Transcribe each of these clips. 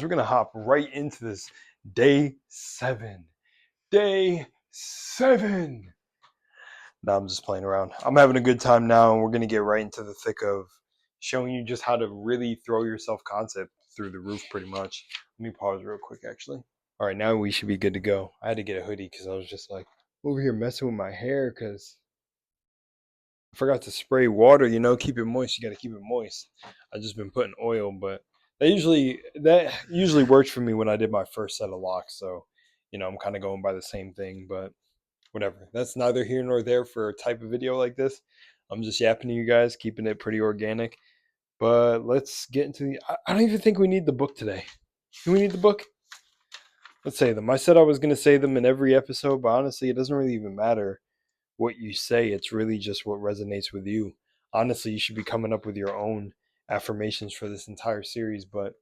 We're gonna hop right into this day 7. Day 7. No, I'm just playing around. I'm having a good time now, and we're gonna get right into the thick of showing you just how to really throw your self-concept through the roof, pretty much. Let me pause real quick, actually. All right, now we should be good to go. I had to get a hoodie because I was just like over here messing with my hair because I forgot to spray water. Keep it moist. You got to keep it moist. I just been putting oil, but that usually worked for me when I did my first set of locks. So, I'm kind of going by the same thing, but whatever. That's neither here nor there for a type of video like this. I'm just yapping to you guys, keeping it pretty organic. But let's get into the. I don't even think we need the book today. Do we need the book? Let's say them. I said I was going to say them in every episode, but honestly, it doesn't really even matter what you say. It's really just what resonates with you. Honestly, you should be coming up with your own affirmations for this entire series, but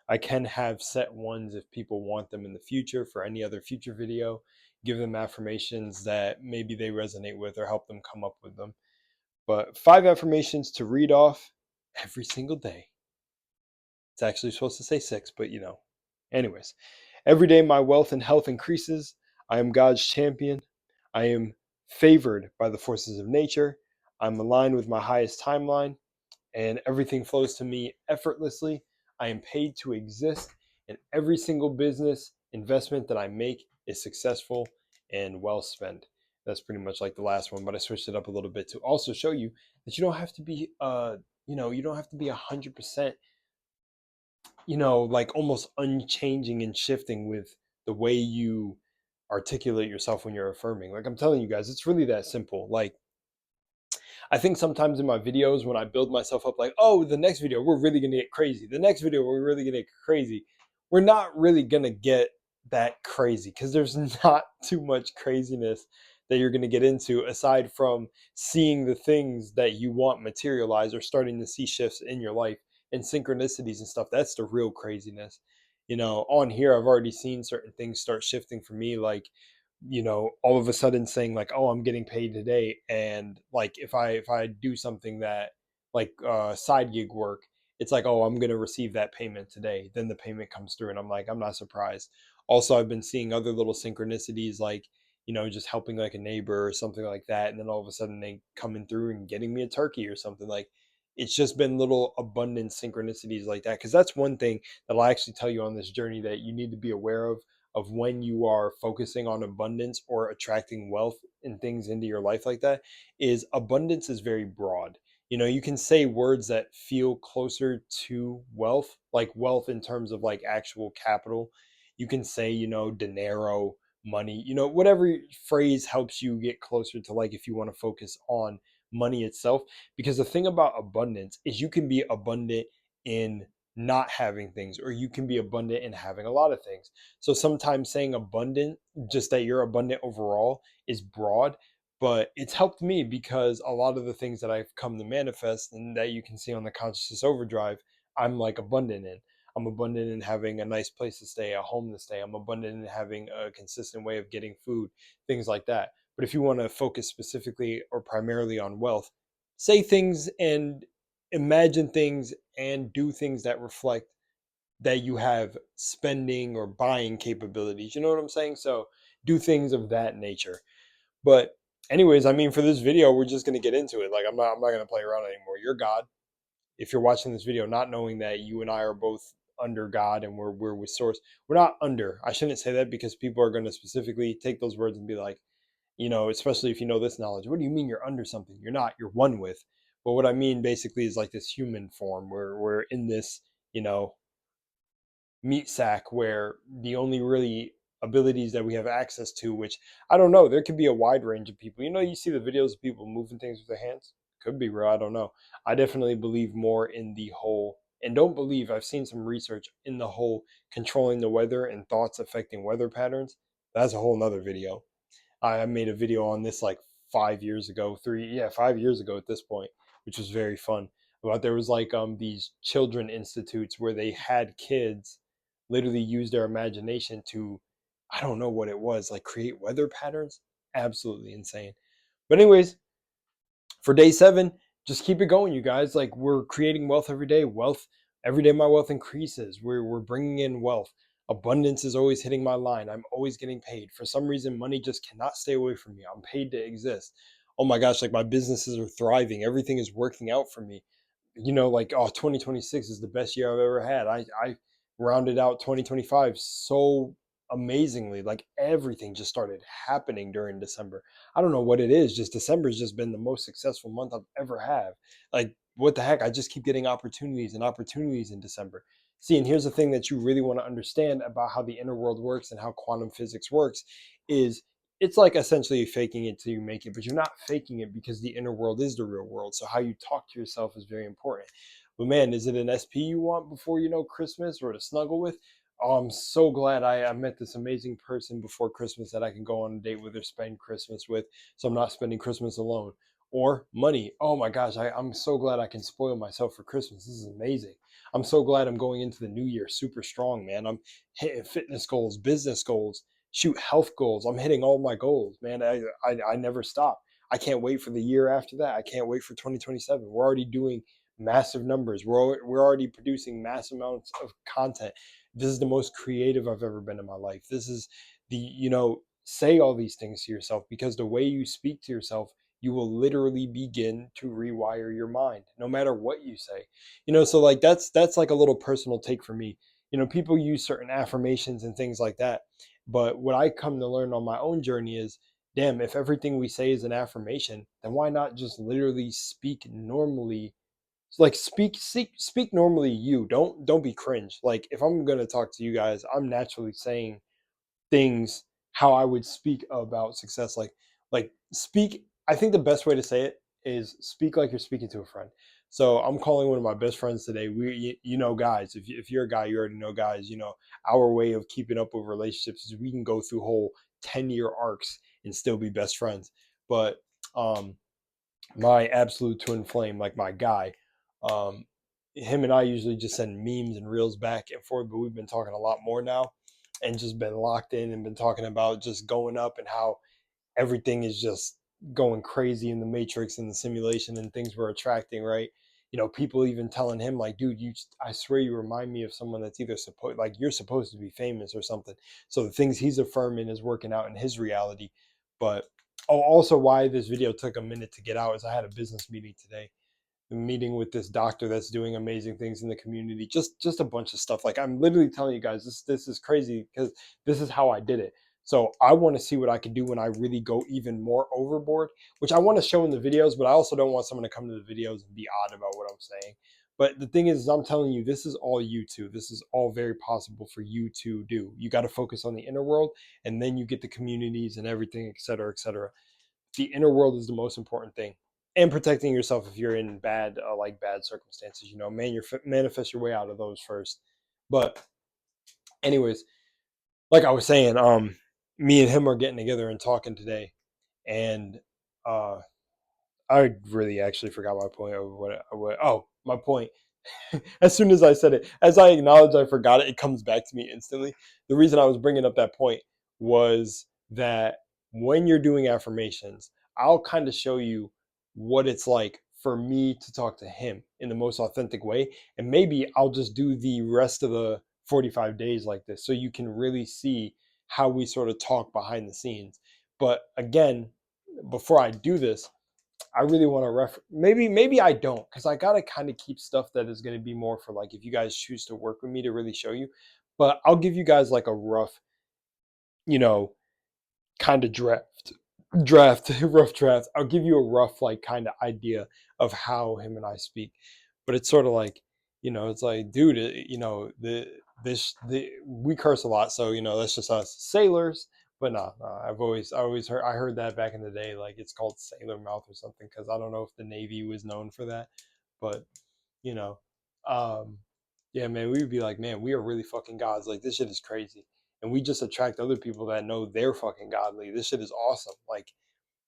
I can have set ones if people want them in the future for any other future video. Give them affirmations that maybe they resonate with or help them come up with them. But 5 affirmations to read off every single day. It's actually supposed to say 6, but Anyways, every day my wealth and health increases. I am God's champion. I am favored by the forces of nature. I'm aligned with my highest timeline, and everything flows to me effortlessly. I am paid to exist, and every single business investment that I make is successful and well spent. That's pretty much like the last one, but I switched it up a little bit to also show you that you don't have to be, you don't have to be 100%, like almost unchanging and shifting with the way you articulate yourself when you're affirming. Like I'm telling you guys, it's really that simple. Like I think sometimes in my videos when I build myself up like, oh, the next video we're really going to get crazy. The next video we're really going to get crazy. We're not really going to get that crazy because there's not too much craziness that you're going to get into aside from seeing the things that you want materialize or starting to see shifts in your life and synchronicities and stuff. That's the real craziness. On here I've already seen certain things start shifting for me, like all of a sudden saying like, oh, I'm getting paid today, and like if I do something that like side gig work, it's like, oh, I'm going to receive that payment today, then the payment comes through and I'm like, I'm not surprised. Also, I've been seeing other little synchronicities, like just helping like a neighbor or something like that, and then all of a sudden they coming through and getting me a turkey or something. Like it's just been little abundant synchronicities like that, because that's one thing that I'll actually tell you on this journey that you need to be aware of when you are focusing on abundance or attracting wealth and things into your life like that. Is abundance is very broad. You can say words that feel closer to wealth, like wealth in terms of like actual capital. You can say, dinero, money, whatever phrase helps you get closer to, like, if you want to focus on money itself. Because the thing about abundance is you can be abundant in not having things, or you can be abundant in having a lot of things. So sometimes saying abundant, just that you're abundant overall, is broad, but it's helped me because a lot of the things that I've come to manifest and that you can see on the Consciousness Overdrive, I'm like abundant in. I'm abundant in having a nice place to stay, a home to stay. I'm abundant in having a consistent way of getting food, things like that. But if you want to focus specifically or primarily on wealth, say things and imagine things and do things that reflect that you have spending or buying capabilities. You know what I'm saying? So do things of that nature. But anyways, I mean, for this video, we're just going to get into it. Like I'm not going to play around anymore. You're God. If you're watching this video not knowing that you and I are both under God and we're with source, we're not under. I shouldn't say that because people are going to specifically take those words and be like, especially if you know this knowledge, what do you mean you're under something? You're not, you're one with. But what I mean basically is like this human form where we're in this, meat sack where the only really abilities that we have access to, which I don't know, there could be a wide range of people. You see the videos of people moving things with their hands. Could be real, I don't know. I definitely believe more in the whole, and don't believe, I've seen some research in the whole controlling the weather and thoughts affecting weather patterns. That's a whole nother video. I made a video on this like 5 years ago, 5 years ago at this point, which was very fun. About there was like these children institutes where they had kids literally use their imagination to, I don't know what it was, like create weather patterns. Absolutely insane. But anyways, for day 7, just keep it going, you guys. Like we're creating wealth every day. Wealth Every day my wealth increases. We're bringing in wealth. Abundance is always hitting my line. I'm always getting paid. For some reason, money just cannot stay away from me. I'm paid to exist. Oh my gosh, like my businesses are thriving. Everything is working out for me. Like, oh, 2026 is the best year I've ever had. I rounded out 2025 so amazingly. Like everything just started happening during December. I don't know what it is. Just December's just been the most successful month I've ever had. Like, what the heck? I just keep getting opportunities and opportunities in December. See, and here's the thing that you really want to understand about how the inner world works and how quantum physics works is it's like essentially faking it till you make it, but you're not faking it because the inner world is the real world. So how you talk to yourself is very important. But man, is it an SP you want before Christmas or to snuggle with? Oh, I'm so glad I met this amazing person before Christmas that I can go on a date with or spend Christmas with. So I'm not spending Christmas alone. Or money. Oh my gosh, I'm so glad I can spoil myself for Christmas. This is amazing. I'm so glad I'm going into the new year super strong, man. I'm hitting fitness goals, business goals, shoot, health goals. I'm hitting all my goals, man. I never stop. I can't wait for the year after that. I can't wait for 2027. We're already doing massive numbers. We're already producing massive amounts of content. This is the most creative I've ever been in my life. This is say all these things to yourself because the way you speak to yourself, you will literally begin to rewire your mind no matter what you say. So like that's like a little personal take for me. People use certain affirmations and things like that, but what I come to learn on my own journey is, damn, if everything we say is an affirmation, then why not just literally speak normally? Like speak normally. You don't be cringe. Like if I'm gonna talk to you guys, I'm naturally saying things how I would speak about success. Like speak. I think the best way to say it is speak like you're speaking to a friend. So I'm calling one of my best friends today. Guys, if you're a guy, you already know guys. Our way of keeping up with relationships is we can go through whole 10-year arcs and still be best friends. But um, my absolute twin flame, like my guy, um, him and I usually just send memes and reels back and forth, but we've been talking a lot more now and just been locked in and been talking about just going up and how everything is just going crazy in the matrix and the simulation and things we're attracting, right? People even telling him like, dude, I swear you remind me of someone that's either supposed like you're supposed to be famous or something. So the things he's affirming is working out in his reality. But also why this video took a minute to get out is I had a business meeting today, meeting with this doctor that's doing amazing things in the community, just a bunch of stuff. Like I'm literally telling you guys, this is crazy because this is how I did it. So I want to see what I can do when I really go even more overboard, which I want to show in the videos, but I also don't want someone to come to the videos and be odd about what I'm saying. But the thing is I'm telling you, this is all you two. This is all very possible for you to do. You got to focus on the inner world, and then you get the communities and everything, et cetera, et cetera. The inner world is the most important thing, and protecting yourself if you're in bad circumstances. Manifest your way out of those first. But anyways, like I was saying, me and him are getting together and talking today, and uh I really actually forgot my point of my point. As soon as I said it, as I acknowledge I forgot it, it comes back to me instantly. The reason I was bringing up that point was that when you're doing affirmations, I'll kind of show you what it's like for me to talk to him in the most authentic way. And maybe I'll just do the rest of the 45 days like this so you can really see how we sort of talk behind the scenes. But again, before I do this, I really want to maybe I don't, because I gotta kind of keep stuff that is going to be more for like if you guys choose to work with me to really show you. But I'll give you guys like a rough, you know, kind of rough draft. I'll give you a rough like kind of idea of how him and I speak. But it's sort of like, it's like, dude, we curse a lot, so that's just us sailors. But no, I heard that back in the day, like it's called sailor mouth or something, because I don't know if the Navy was known for that. But you know, um, yeah, man, we would be like, man, we are really fucking gods. Like this shit is crazy, and we just attract other people that know they're fucking godly. This shit is awesome. Like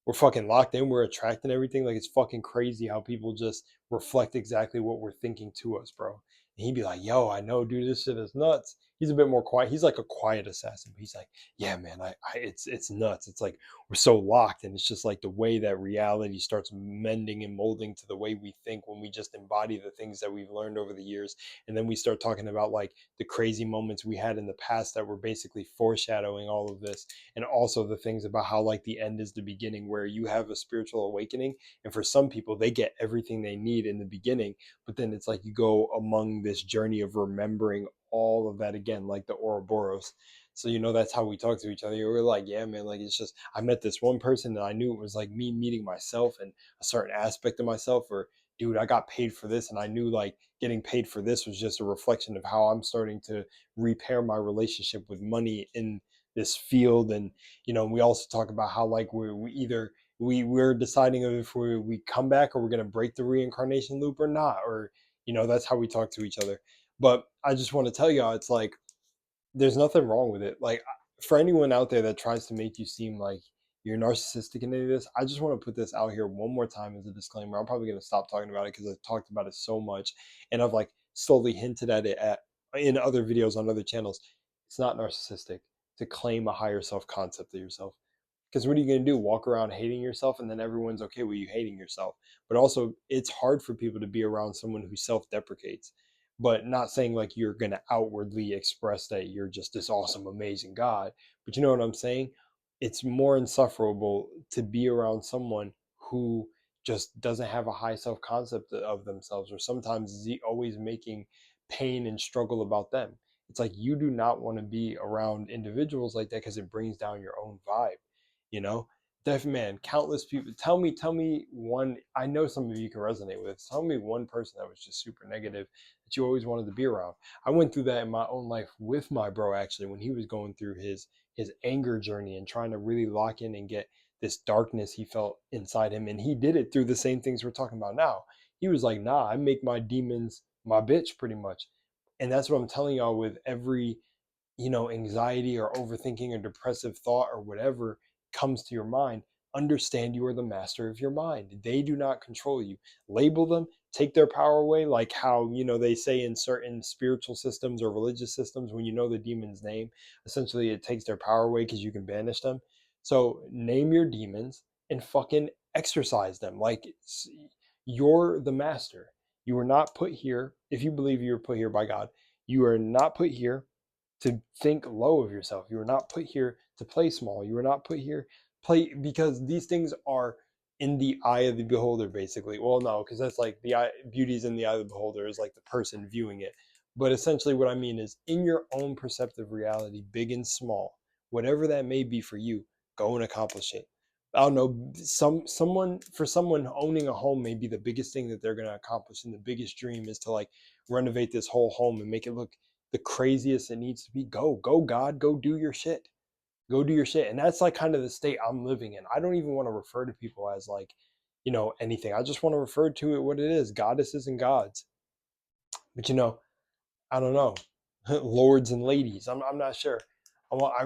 we're fucking locked in. We're attracting everything. Like it's fucking crazy how people just reflect exactly what we're thinking to us, bro. And he'd be like, yo, I know, dude, this shit is nuts. he's a bit more quiet. He's like a quiet assassin. But he's like, yeah, man, it's nuts. It's like we're so locked, and it's just like the way that reality starts mending and molding to the way we think when we just embody the things that we've learned over the years, and then we start talking about like the crazy moments we had in the past that were basically foreshadowing all of this, and also the things about how like the end is the beginning, where you have a spiritual awakening, and for some people they get everything they need in the beginning, but then it's like you go among this journey of remembering all of that again, like the Ouroboros. So that's how we talk to each other. We're like, yeah, man, like it's just I met this one person and I knew it was like me meeting myself and a certain aspect of myself. Or dude, I got paid for this, and I knew like getting paid for this was just a reflection of how I'm starting to repair my relationship with money in this field. And we also talk about how like we either we're deciding if we come back, or we're going to break the reincarnation loop or not, or that's how we talk to each other. But I just want to tell y'all, it's like there's nothing wrong with it. Like for anyone out there that tries to make you seem like you're narcissistic in any of this, I just want to put this out here one more time as a disclaimer. I'm probably going to stop talking about it because I've talked about it so much, and I've like slowly hinted at it in other videos on other channels. It's not narcissistic to claim a higher self concept of yourself. Because what are you going to do? Walk around hating yourself, and then everyone's okay with you hating yourself. But also, it's hard for people to be around someone who self deprecates. But not saying like you're going to outwardly express that you're just this awesome, amazing God. But you know what I'm saying? It's more insufferable to be around someone who just doesn't have a high self concept of themselves, or sometimes is always making pain and struggle about them. It's like you do not want to be around individuals like that because it brings down your own vibe, you know. Deaf man, countless people. Tell me one. I know some of you can resonate with. Tell me one person that was just super negative that you always wanted to be around. I went through that in my own life with my bro, actually, when he was going through his anger journey and trying to really lock in and get this darkness he felt inside him. And he did it through the same things we're talking about now. He was like, nah, I make my demons my bitch, pretty much. And that's what I'm telling y'all with every anxiety or overthinking or depressive thought or whatever comes to your mind. Understand you are the master of your mind. They do not control you. Label them, take their power away, like how they say in certain spiritual systems or religious systems, when you know the demon's name, essentially it takes their power away because you can banish them. So name your demons and fucking exercise them. Like you're the master. You were not put here. If you believe you were put here by God, you are not put here to think low of yourself. You were not put here to play small. You were not put here play, because these things are in the eye of the beholder, basically. Well, no, because that's like the eye, beauty's in the eye of the beholder is like the person viewing it. But essentially, what I mean is in your own perceptive reality, big and small, whatever that may be for you, go and accomplish it. I don't know. For someone owning a home may be the biggest thing that they're going to accomplish, and the biggest dream is to like renovate this whole home and make it look the craziest it needs to be. Go, God, go do your shit. Go do your shit. And that's like kind of the state I'm living in. I don't even want to refer to people as like, anything. I just want to refer to it what it is, goddesses and gods. But I don't know, lords and ladies. I'm not sure.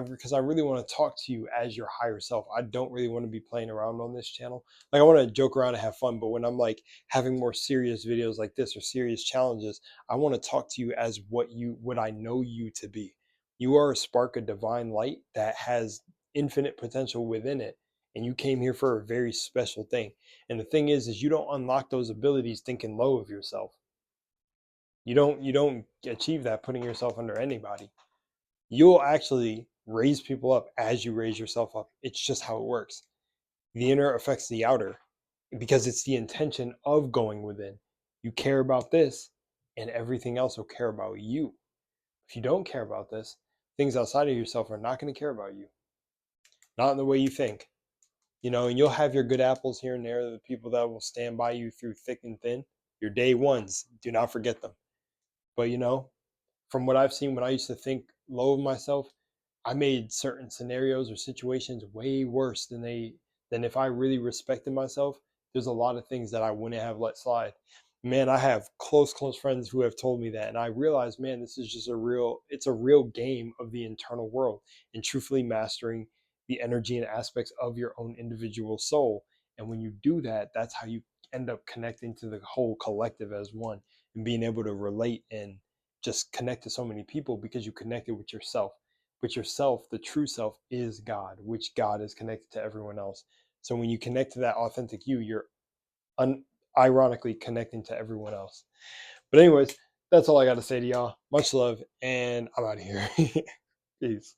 Because I really want to talk to you as your higher self. I don't really want to be playing around on this channel. Like I want to joke around and have fun, but when I'm like having more serious videos like this or serious challenges, I want to talk to you as what I know you to be. You are a spark of divine light that has infinite potential within it, and you came here for a very special thing. And the thing is you don't unlock those abilities thinking low of yourself. You don't achieve that putting yourself under anybody. You'll actually raise people up as you raise yourself up. It's just how it works. The inner affects the outer because it's the intention of going within. You care about this, and everything else will care about you. If you don't care about this, things outside of yourself are not going to care about you. Not in the way you think. And you'll have your good apples here and there, the people that will stand by you through thick and thin. Your day ones, do not forget them. But from what I've seen, when I used to think low of myself, I made certain scenarios or situations way worse than if I really respected myself. There's a lot of things that I wouldn't have let slide. Man, I have close friends who have told me that, and I realized, man, this is just it's a real game of the internal world and truthfully mastering the energy and aspects of your own individual soul. And when you do that, that's how you end up connecting to the whole collective as one and being able to relate and just connect to so many people because you connected with yourself. But yourself, the true self, is God, which God is connected to everyone else. So when you connect to that authentic you, you're ironically connecting to everyone else. But anyways, that's all I got to say to y'all. Much love, and I'm out of here. Peace.